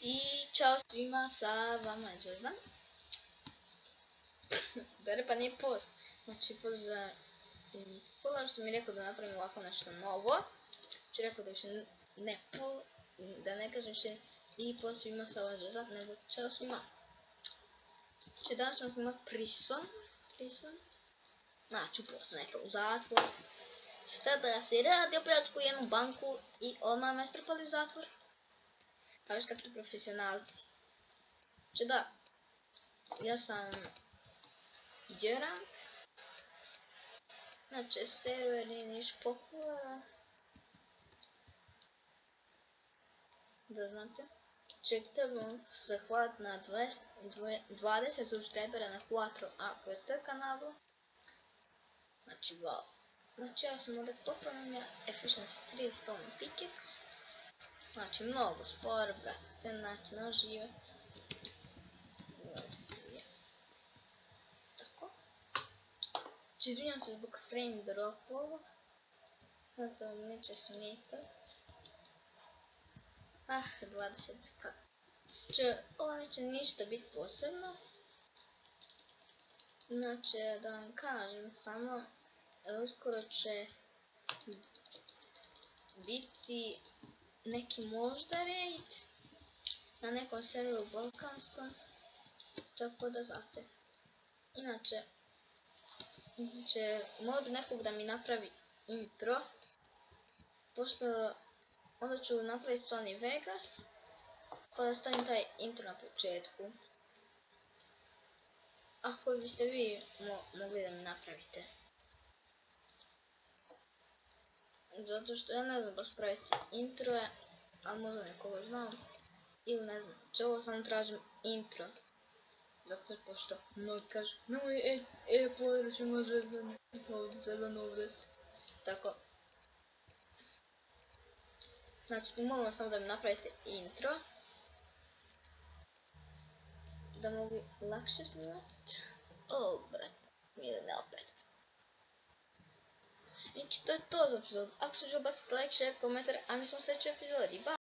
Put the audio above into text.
I čao svima, sa vama je Zvezda. Dare pa nije post. Znači post za pola što mi je rekao da napravim ovako nešto novo. Znači rekao da više da ne kažem više i post svima sa vama Zvezda, nego čao svima. Znači danas ćemo snimati prison. Znači uposlom eto u zatvor. Šta da se radi, opljačku jednu banku i odmah me strpali u zatvor. Pa već kakvi profesionalci. Znači da, ja sam Jerank. Znači server nije niš popularan. Da znate. Znači trebamo se zahvaliti na 20 subscribera na 4 AQT kanalu. Znači wow. Znači ja sam ovdje popravljam Efficiency 3 Stone Pickaxe. Znači mnogo sporo, brate, znači na živac. Tako. Znači izvinjam se zbog frame dropova. Znači vam neće smetat. 20k. Znači ovo neće ništa biti posebno. Znači da vam kažem samo, uskoro će biti neki možda raid na nekom serveru balkanskom, tako da znate. Inače, mogu bi nekog da mi napravi intro, pošto onda ću napraviti Sony Vegas, pa da stavim taj intro na početku. Ako biste vi mogli da mi napravite. Zato što ja ne znam baš praviti introje, ali možda nekoga znam. Ili ne znam, ovo samo tražim intro. Zato pošto mnogi kažu, nemoj pozdrav svima Zvezdan ovdje. Tako. Znači, molim samo da mi napravite intro. Da mogu lakše snimati. Brat, idem opet. Znači, to je to za epizod. Ako se želi baciti like, share, komentar, a mi smo u sljedećoj epizodi. Bye!